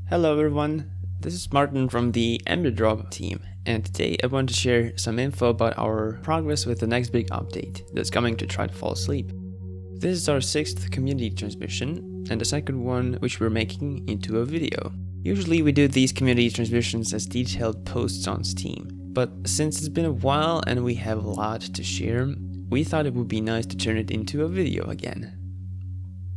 Hello everyone, this is Martin from the Emberdrop team, and today I want to share some info about our progress with the next big update that's coming to Try to Fall Asleep. This is our 6th community transmission, and the second one which we're making into a video. Usually we do these community transmissions as detailed posts on Steam, but since it's been a while and we have a lot to share, we thought it would be nice to turn it into a video again.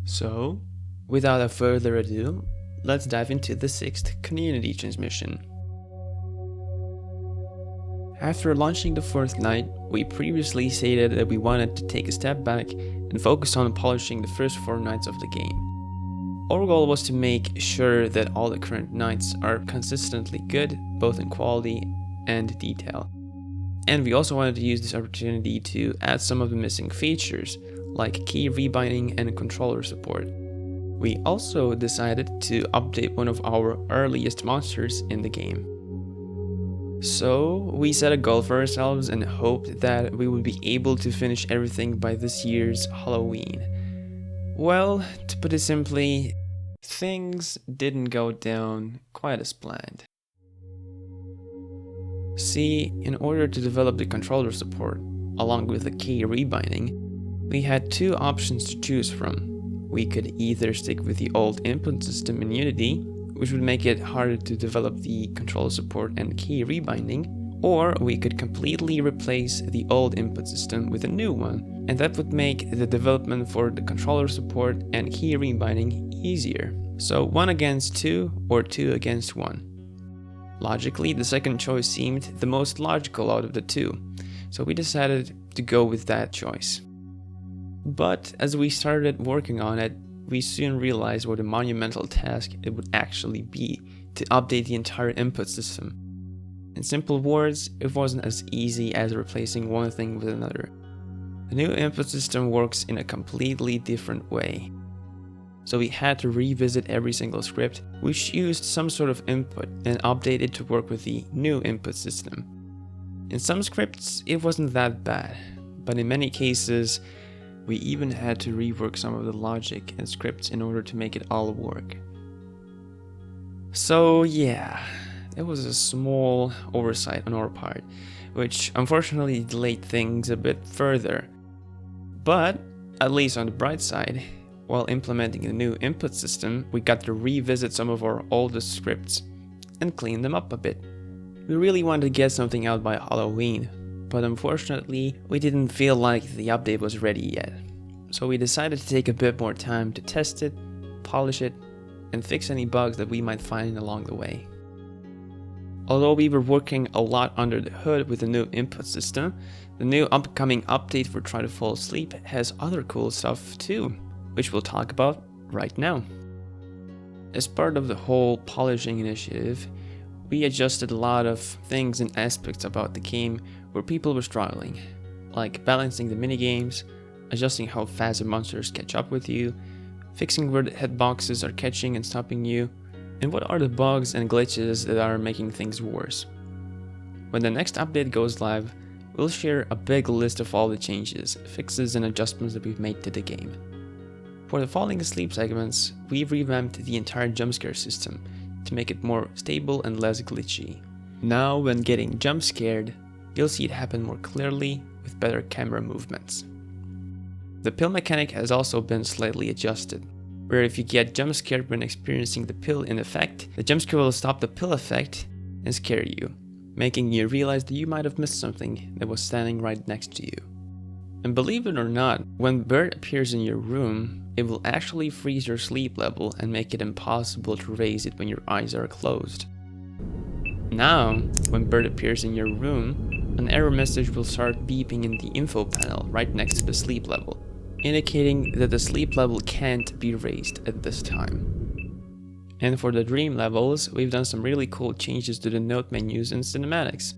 So, without further ado, let's dive into the 6th community transmission. After launching the 4th night, we previously stated that we wanted to take a step back and focus on polishing the first 4 nights of the game. Our goal was to make sure that all the current nights are consistently good, both in quality and detail. And we also wanted to use this opportunity to add some of the missing features, like key rebinding and controller support. We also decided to update one of our earliest monsters in the game. So we set a goal for ourselves and hoped that we would be able to finish everything by this year's Halloween. Well, to put it simply, things didn't go down quite as planned. See, in order to develop the controller support, along with the key rebinding, we had 2 options to choose from. We could either stick with the old input system in Unity, which would make it harder to develop the controller support and key rebinding, or we could completely replace the old input system with a new one, and that would make the development for the controller support and key rebinding easier. So 1 against 2 or 2 against 1. Logically, the second choice seemed the most logical out of the 2, so we decided to go with that choice. But as we started working on it, we soon realized what a monumental task it would actually be to update the entire input system. In simple words, it wasn't as easy as replacing one thing with another. The new input system works in a completely different way. So we had to revisit every single script which used some sort of input and update it to work with the new input system. In some scripts, it wasn't that bad, but in many cases, we even had to rework some of the logic and scripts in order to make it all work. So yeah, it was a small oversight on our part, which unfortunately delayed things a bit further. But, at least on the bright side, while implementing the new input system, we got to revisit some of our oldest scripts and clean them up a bit. We really wanted to get something out by Halloween, but unfortunately, we didn't feel like the update was ready yet. So we decided to take a bit more time to test it, polish it, and fix any bugs that we might find along the way. Although we were working a lot under the hood with the new input system, the new upcoming update for Try to Fall Asleep has other cool stuff too, which we'll talk about right now. As part of the whole polishing initiative, we adjusted a lot of things and aspects about the game where people were struggling, like balancing the minigames, adjusting how fast the monsters catch up with you, fixing where the hitboxes are catching and stopping you, and what are the bugs and glitches that are making things worse. When the next update goes live, we'll share a big list of all the changes, fixes and adjustments that we've made to the game. For the falling asleep segments, we've revamped the entire jumpscare system to make it more stable and less glitchy. Now when getting jump scared, you'll see it happen more clearly with better camera movements. The pill mechanic has also been slightly adjusted, where if you get jump scared when experiencing the pill in effect, the jump scare will stop the pill effect and scare you, making you realize that you might have missed something that was standing right next to you. And believe it or not, when Bird appears in your room, it will actually freeze your sleep level and make it impossible to raise it when your eyes are closed. Now, when Bird appears in your room, an error message will start beeping in the info panel right next to the sleep level, indicating that the sleep level can't be raised at this time. And for the dream levels, we've done some really cool changes to the note menus and cinematics.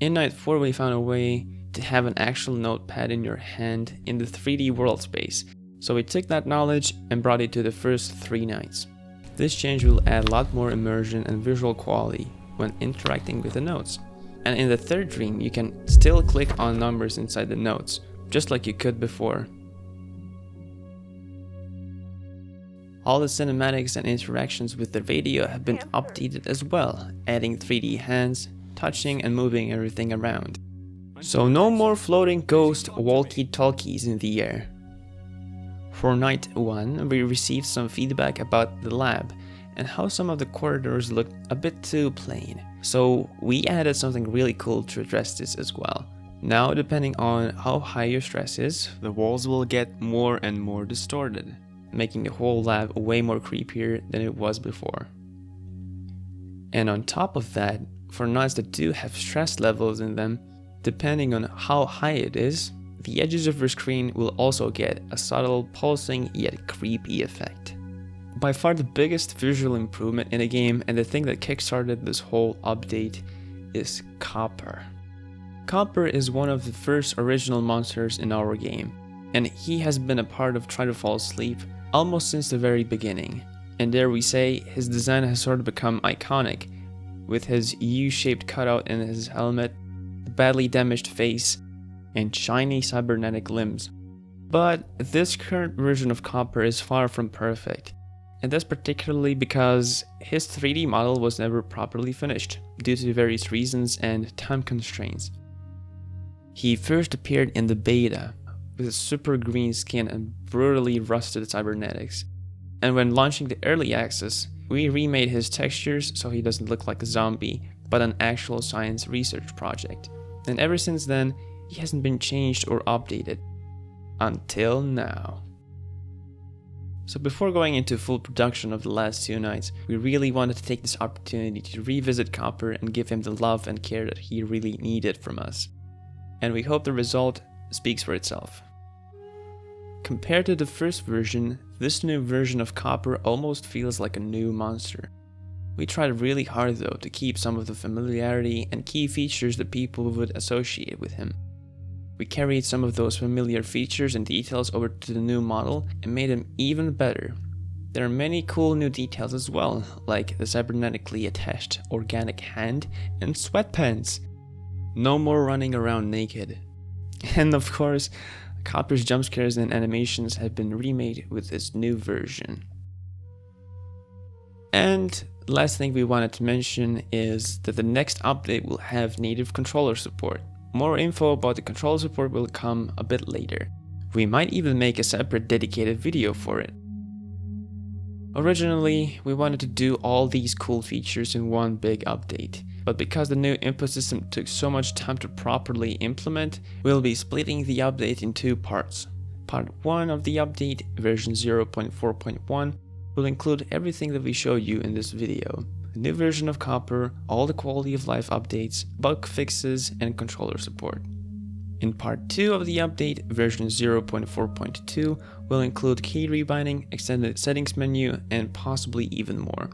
In Night 4 we found a way to have an actual notepad in your hand in the 3D world space, so we took that knowledge and brought it to the first 3 nights. This change will add a lot more immersion and visual quality when interacting with the notes. And in the 3rd dream, you can still click on numbers inside the notes, just like you could before. All the cinematics and interactions with the radio have been updated as well, adding 3D hands, touching and moving everything around. So no more floating ghost walkie-talkies in the air. For night 1, we received some feedback about the lab and how some of the corridors looked a bit too plain. So we added something really cool to address this as well. Now, depending on how high your stress is, the walls will get more and more distorted, making the whole lab way more creepier than it was before. And on top of that, for nights that do have stress levels in them, depending on how high it is, the edges of your screen will also get a subtle, pulsing yet creepy effect. By far the biggest visual improvement in the game, and the thing that kickstarted this whole update, is Copper. Copper is one of the first original monsters in our game, and he has been a part of Try to Fall Asleep almost since the very beginning. And dare we say, his design has sort of become iconic, with his U-shaped cutout in his helmet, the badly damaged face, and shiny cybernetic limbs. But this current version of Copper is far from perfect, and that's particularly because his 3D model was never properly finished, due to various reasons and time constraints. He first appeared in the beta, with a super green skin and brutally rusted cybernetics, and when launching the early access, we remade his textures so he doesn't look like a zombie, but an actual science research project. And ever since then, he hasn't been changed or updated. Until now. So before going into full production of the last 2 nights, we really wanted to take this opportunity to revisit Copper and give him the love and care that he really needed from us. And we hope the result speaks for itself. Compared to the first version, this new version of Copper almost feels like a new monster. We tried really hard though to keep some of the familiarity and key features that people would associate with him. We carried some of those familiar features and details over to the new model and made them even better. There are many cool new details as well, like the cybernetically attached organic hand and sweatpants. No more running around naked. And of course, Copper's jump scares and animations have been remade with this new version. And last thing we wanted to mention is that the next update will have native controller support. More info about the controller support will come a bit later. We might even make a separate dedicated video for it. Originally, we wanted to do all these cool features in one big update, but because the new input system took so much time to properly implement, we'll be splitting the update in 2 parts. Part 1 of the update, version 0.4.1, will include everything that we showed you in this video. A new version of Copper, all the quality of life updates, bug fixes, and controller support. In part 2 of the update, version 0.4.2, will include key rebinding, extended settings menu, and possibly even more.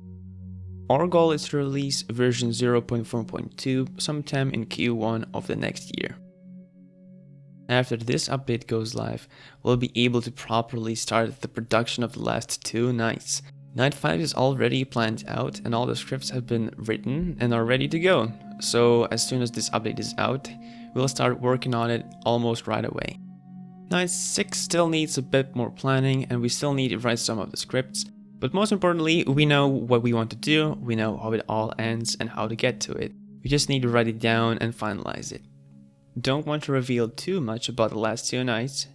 Our goal is to release version 0.4.2 sometime in Q1 of the next year. After this update goes live, we'll be able to properly start the production of the last 2 nights. Night 5 is already planned out and all the scripts have been written and are ready to go. So as soon as this update is out, we'll start working on it almost right away. Night 6 still needs a bit more planning and we still need to write some of the scripts. But most importantly, we know what we want to do, we know how it all ends and how to get to it. We just need to write it down and finalize it. Don't want to reveal too much about the last 2 nights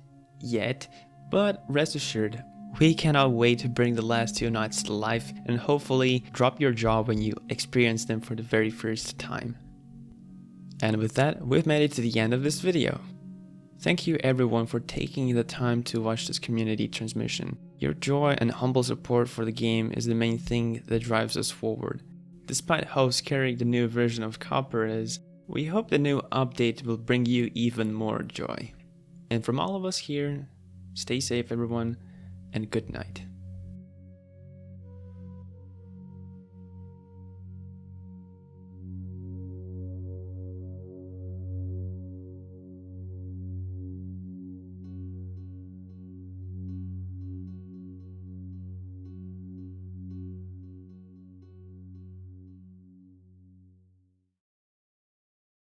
yet, but rest assured, we cannot wait to bring the last 2 nights to life and hopefully drop your jaw when you experience them for the very first time. And with that, we've made it to the end of this video. Thank you everyone for taking the time to watch this community transmission. Your joy and humble support for the game is the main thing that drives us forward. Despite how scary the new version of Copper is, we hope the new update will bring you even more joy. And from all of us here, stay safe everyone, and good night.